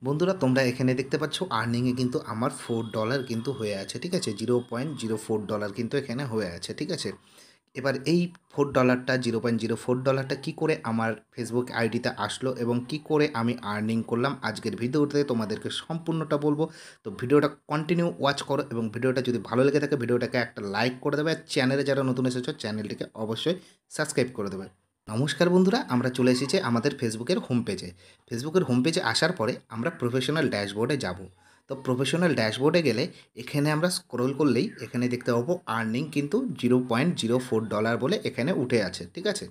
বন্ধুরা তোমরা এখানে দেখতে পাচ্ছ আর্নিংয়ে কিন্তু আমার $4 কিন্তু হয়ে আছে, ঠিক আছে। $0.04 কিন্তু এখানে হয়ে আছে, ঠিক আছে। এবার এই $4টা $0.04টা কী করে আমার ফেসবুক আইডিতে আসলো এবং কি করে আমি আর্নিং করলাম আজকের ভিডিওতে তোমাদেরকে সম্পূর্ণটা বলবো। তো ভিডিওটা কন্টিনিউ ওয়াচ করো এবং ভিডিওটা যদি ভালো লেগে থাকে ভিডিওটাকে একটা লাইক করে দেবে, আর চ্যানেলে যারা নতুন এসেছো চ্যানেলটিকে অবশ্যই সাবস্ক্রাইব করে দেবে। নমস্কার বন্ধুরা, আমরা চলে এসেছি আমাদের ফেসবুকের হোম পেজে। ফেসবুকের হোম পেজে আসার পরে আমরা প্রফেশনাল ড্যাশবোর্ডে যাব। তো প্রফেশনাল ড্যাশবোর্ডে গেলে এখানে আমরা স্ক্রল করলেই এখানে দেখতে পাবো আর্নিং কিন্তু $0.04 বলে এখানে উঠে আছে, ঠিক আছে।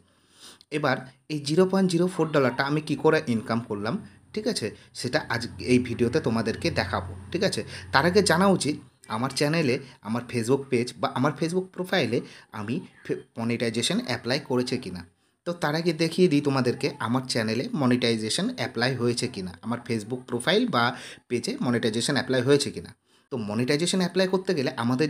এবার এই $0.04টা আমি কি করে ইনকাম করলাম, ঠিক আছে, সেটা আজ এই ভিডিওতে তোমাদেরকে দেখাবো, ঠিক আছে। তার আগে জানা উচিত আমার চ্যানেলে, আমার ফেসবুক পেজ বা আমার ফেসবুক প্রোফাইলে আমি মনিটাইজেশন অ্যাপ্লাই করেছে কিনা। তো তার আগে দেখিয়ে দিই তোমাদেরকে আমার চ্যানেলে মনিটাইজেশন অ্যাপ্লাই হয়েছে কিনা, আমার ফেসবুক প্রোফাইল বা পেজে মনিটাইজেশন অ্যাপ্লাই হয়েছে কিনা। তো মনিটাইজেশন অ্যাপ্লাই করতে গেলে আমাদের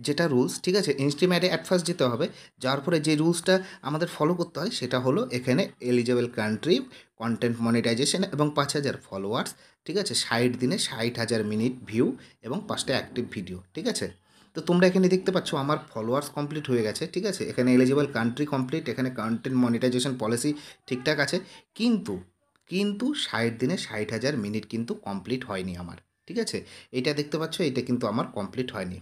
যেটা রুলস, ঠিক আছে, ইনস্টিমেটে অ্যাট ফার্স্ট যেতে হবে। যাওয়ার পরে যে রুলসটা আমাদের ফলো করতে হয় সেটা হলো এখানে এলিজেবল কান্ট্রি, কন্টেন্ট মনিটাইজেশন এবং 5,000 ফলোয়ার্স, ঠিক আছে, 60 দিনে 60,000 মিনিট ভিউ এবং 5টা অ্যাক্টিভ ভিডিও, ঠিক আছে। তো তোমরা এখানে দেখতে পাচ্ছ আমার ফলোয়ার্স কমপ্লিট হয়ে গেছে, ঠিক আছে। এখানে এলিজেবল কান্ট্রি কমপ্লিট, এখানে কন্টেন্ট মনিটাইজেশন পলিসি ঠিকঠাক আছে। কিন্তু কিন্তু 60 দিনে 60,000 মিনিট কিন্তু কমপ্লিট হয়নি আমার, ঠিক আছে। এটা দেখতে পাচ্ছ, এটা কিন্তু আমার কমপ্লিট হয়নি।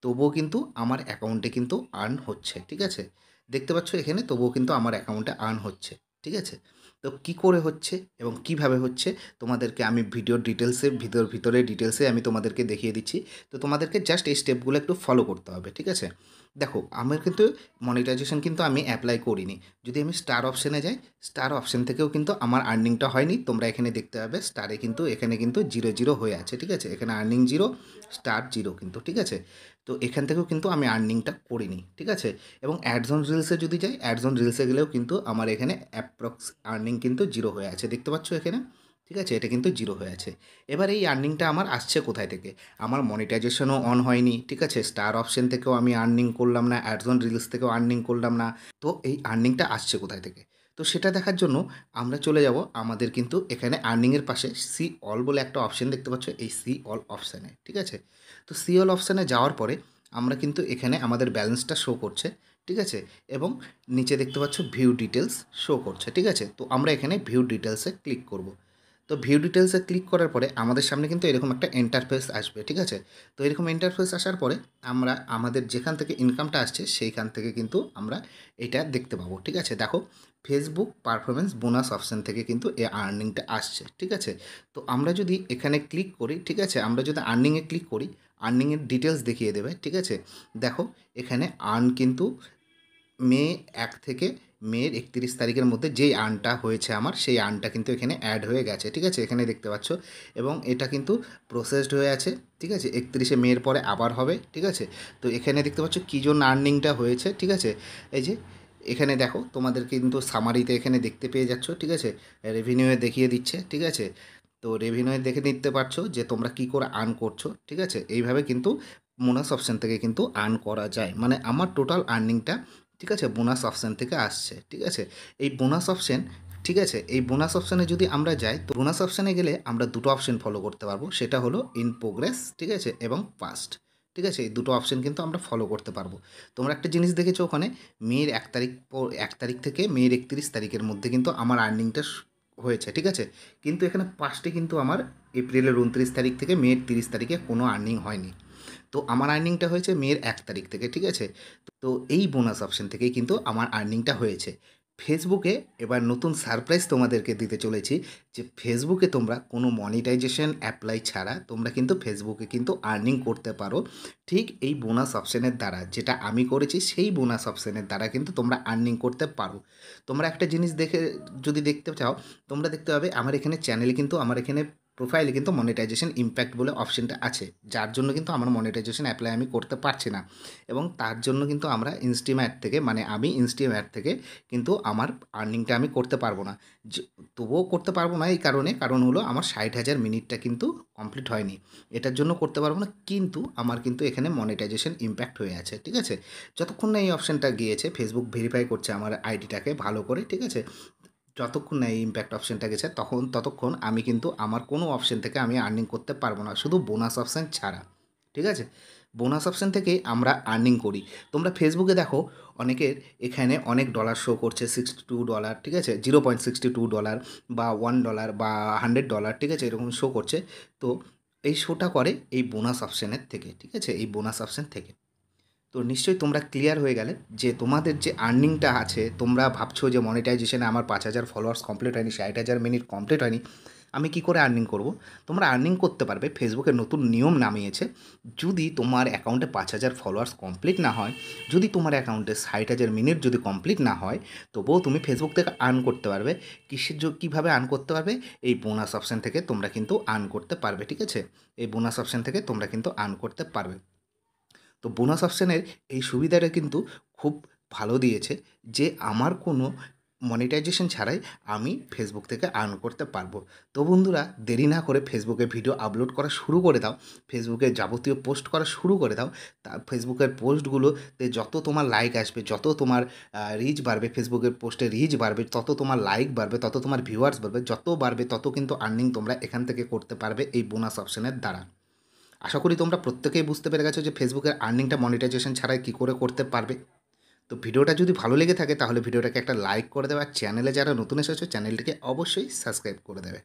তবুও কিন্তু আমার অ্যাকাউন্টে কিন্তু আর্ন হচ্ছে, ঠিক আছে। দেখতে পাচ্ছ এখানে তবুও কিন্তু আমার অ্যাকাউন্টে আর্ন হচ্ছে, ঠিক আছে। তো কি করে হচ্ছে এবং কিভাবে হচ্ছে তোমাদেরকে আমি ভিডিওর ডিটেলসে ভিতরে ডিটেলসে আমি তোমাদেরকে দেখিয়ে দিচ্ছি। তো তোমাদেরকে জাস্ট এই স্টেপগুলো একটু ফলো করতে হবে, ঠিক আছে। দেখো আমার কিন্তু মনিটাইজেশন কিন্তু আমি অ্যাপ্লাই করিনি। যদি আমি স্টার অপশানে যাই, স্টার অপশান থেকেও কিন্তু আমার আর্নিংটা হয়নি। তোমরা এখানে দেখতে পাবে স্টারে কিন্তু এখানে কিন্তু 0 হয়ে আছে, ঠিক আছে। এখানে আর্নিং 0, স্টার 0 কিন্তু, ঠিক আছে। তো এখান থেকেও কিন্তু আমি আর্নিংটা করিনি, ঠিক আছে। এবং অ্যাডস অন রিলসে যদি যাই, অ্যাডস অন রিলসে গেলেও কিন্তু আমার এখানে অ্যাপ্রক্স আর্নিং কিন্তু 0 হয়ে আছে, দেখতে পাচ্ছ এখানে, ঠিক আছে। এটা কিন্তু 0 হয়ে আছে। এবার এই আর্নিংটা আমার আসছে কোথায় থেকে? আমার মনিটাইজেশনও অন হয়নি, ঠিক আছে। স্টার অপশন থেকেও আমি আর্নিং করলাম না, অ্যাডস অন রিলস থেকেও আর্নিং করলাম না। তো এই আর্নিংটা আসছে কোথায় থেকে? তো সেটা দেখার জন্য আমরা চলে যাব আমাদের কিন্তু এখানে আর্নিংয়ের পাশে সি অল বলে একটা অপশন দেখতে পাচ্ছ, এই সি অল অপশানে, ঠিক আছে। তো সি অল অপশানে যাওয়ার পরে আমরা কিন্তু এখানে আমাদের ব্যালেন্সটা শো করছে, ঠিক আছে। এবং নিচে দেখতে পাচ্ছ ভিউ ডিটেলস শো করছে, ঠিক আছে। তো আমরা এখানে ভিউ ডিটেলসে ক্লিক করব। তো ভিউ ডিটেলসে ক্লিক করার পরে আমাদের সামনে কিন্তু এরকম একটা ইন্টারফেস আসবে, ঠিক আছে। তো এরকম ইন্টারফেস আসার পরে আমরা আমাদের যেখান থেকে ইনকামটা আসছে সেইখান থেকে কিন্তু আমরা এটা দেখতে পাবো, ঠিক আছে। দেখো ফেসবুক পারফরমেন্স বোনাস অপশান থেকে কিন্তু এই আর্নিংটা আসছে, ঠিক আছে। তো আমরা যদি এখানে ক্লিক করি, ঠিক আছে, আমরা যদি আর্নিংয়ে ক্লিক করি, আর্নিংয়ের ডিটেলস দেখিয়ে দেবে, ঠিক আছে। দেখো এখানে আর্ন কিন্তু মে 1 থেকে মের 31 তারিখের মধ্যে যেই আর্নটা হয়েছে আমার, সেই আর্নটা কিন্তু এখানে অ্যাড হয়ে গেছে, ঠিক আছে। এখানে দেখতে পাচ্ছ এবং এটা কিন্তু প্রসেসড হয়ে আছে, ঠিক আছে। 31শে মের পরে আবার হবে, ঠিক আছে। তো এখানে দেখতে পাচ্ছ কী জন্য আর্নিংটা হয়েছে, ঠিক আছে। এই যে এখানে দেখো তোমাদের কিন্তু সামারিতে এখানে দেখতে পেয়ে যাচ্ছ, ঠিক আছে। রেভিনিউয়ে দেখিয়ে দিচ্ছে, ঠিক আছে। তো রেভিনিউয়ে দেখে নিতে পারছো যে তোমরা কী করে আর্ন করছো, ঠিক আছে। এইভাবে কিন্তু বোনাস অপশান থেকে কিন্তু আর্ন করা যায়, মানে আমার টোটাল আর্নিংটা, ঠিক আছে, বোনাস অপশান থেকে আসছে, ঠিক আছে। এই বোনাস অপশান, ঠিক আছে, এই বোনাস অপশানে যদি আমরা যাই, তো বোনাস অপশানে গেলে আমরা দুটো অপশান ফলো করতে পারবো, সেটা হলো ইন প্রোগ্রেস, ঠিক আছে, এবং পাস্ট, ঠিক আছে। এই দুটো অপশান কিন্তু আমরা ফলো করতে পারবো। তোমরা একটা জিনিস দেখেছো ওখানে মের 1 তারিখ থেকে মের 31 তারিখের মধ্যে কিন্তু আমার আর্নিংটা হয়েছে, ঠিক আছে। কিন্তু এখানে পাস্টে কিন্তু আমার এপ্রিলের 29 তারিখ থেকে মের 30 তারিখে কোনো আর্নিং হয়নি। তো আমার আর্নিংটা হয়েছে মের 1 তারিখ থেকে, ঠিক আছে। তো এই বোনাস অপশন থেকেই কিন্তু আমার আর্নিংটা হয়েছে। ফেসবুকে এবার নতুন সারপ্রাইজ তোমাদেরকে দিতে চলেছি, যে ফেসবুকে তোমরা কোনো মনিটাইজেশন অ্যাপ্লাই ছাড়া তোমরা কিন্তু ফেসবুকে কিন্তু আর্নিং করতে পারো, ঠিক এই বোনাস অপশানের দ্বারা। যেটা আমি করেছি সেই বোনাস অপশানের দ্বারা কিন্তু তোমরা আর্নিং করতে পারো। তোমরা একটা জিনিস দেখে যদি দেখতে চাও, তোমরা দেখতে পাবে আমার এখানে চ্যানেলে কিন্তু আমার এখানে প্রোফাইলে কিন্তু মনিটাইজেশন ইম্প্যাক্ট বলে অপশানটা আছে, যার জন্য কিন্তু আমার মনিটাইজেশন অ্যাপ্লাই আমি করতে পারছি না। এবং তার জন্য কিন্তু আমরা ইনস্টিম্যাট থেকে, মানে আমি ইনস্টিম্যাট থেকে কিন্তু আমার আর্নিংটা আমি করতে পারবো না। তবুও করতে পারবো না এই কারণ হলো আমার 60,000 মিনিটটা কিন্তু কমপ্লিট হয়নি, এটার জন্য করতে পারবো না। কিন্তু আমার কিন্তু এখানে মনিটাইজেশন ইম্প্যাক্ট হয়ে আছে, ঠিক আছে। যতক্ষণ না এই অপশানটা গিয়েছে, ফেসবুক ভেরিফাই করছে আমার আইডিটাকে ভালো করে, ঠিক আছে। যতক্ষণ না এই ইমপ্যাক্ট অপশানটা গেছে ততক্ষণ আমি কিন্তু আমার কোনো অপশান থেকে আমি আর্নিং করতে পারবো না, শুধু বোনাস অপশান ছাড়া। ঠিক আছে? বোনাস অপশান থেকেই আমরা আর্নিং করি। তোমরা ফেসবুকে দেখো অনেকের এখানে অনেক ডলার শো করছে, $62, ঠিক আছে? $0.62 বা $1 বা $100, ঠিক আছে? এরকম শো করছে। তো এই শোটা করে এই বোনাস অপশানের থেকে, ঠিক আছে? এই বোনাস অপশান থেকে। তো নিশ্চয়ই তোমরা ক্লিয়ার হয়ে গেলে যে তোমাদের যে আর্নিংটা আছে, তোমরা ভাবছো যে মনিটাইজেশনে আমার 5,000 ফলোয়ার্স কমপ্লিট হয়নি, 60,000 মিনিট কমপ্লিট হয়নি, আমি কি করে আর্নিং করব? তোমরা আর্নিং করতে পারবে। ফেসবুকের নতুন নিয়ম নামিয়েছে, যদি তোমার অ্যাকাউন্টে 5,000 ফলোয়ার্স কমপ্লিট না হয়, যদি তোমার অ্যাকাউন্টে 60,000 মিনিট যদি কমপ্লিট না হয়, তবুও তুমি ফেসবুক থেকে আর্ন করতে পারবে। কীভাবে আর্ন করতে পারবে? এই বোনাস অপশান থেকে তোমরা কিন্তু আর্ন করতে পারবে, ঠিক আছে? এই বোনাস অপশান থেকে তোমরা কিন্তু আর্ন করতে পারবে। তো বোনাস অপশানের এই সুবিধাটা কিন্তু খুব ভালো দিয়েছে যে আমার কোনো মনিটাইজেশন ছাড়াই আমি ফেসবুক থেকে আর্ন করতে পারবো। তো বন্ধুরা, দেরি না করে ফেসবুকে ভিডিও আপলোড করা শুরু করে দাও, ফেসবুকে যাবতীয় পোস্ট করা শুরু করে দাও। তা ফেসবুকের পোস্টগুলোতে যত তোমার লাইক আসবে, যত তোমার রিচ বাড়বে, ফেসবুকের পোস্টে রিচ বাড়বে, তত তোমার লাইক বাড়বে, তত তোমার ভিউয়ার্স বাড়বে, যত বাড়বে তত কিন্তু আর্নিং তোমরা এখান থেকে করতে পারবে এই বোনাস অপশানের দ্বারা। আশা করি তোমরা প্রত্যেকেই বুঝতে পেরে গেছো যে ফেসবুকের আর্নিংটা মনিটাইজেশন ছাড়াই কী করে করতে পারবে। তো ভিডিওটা যদি ভালো লেগে থাকে তাহলে ভিডিওটাকে একটা লাইক করে দেবে, আর চ্যানেলে যারা নতুন এসেছো চ্যানেলটিকে অবশ্যই সাবস্ক্রাইব করে দেবে।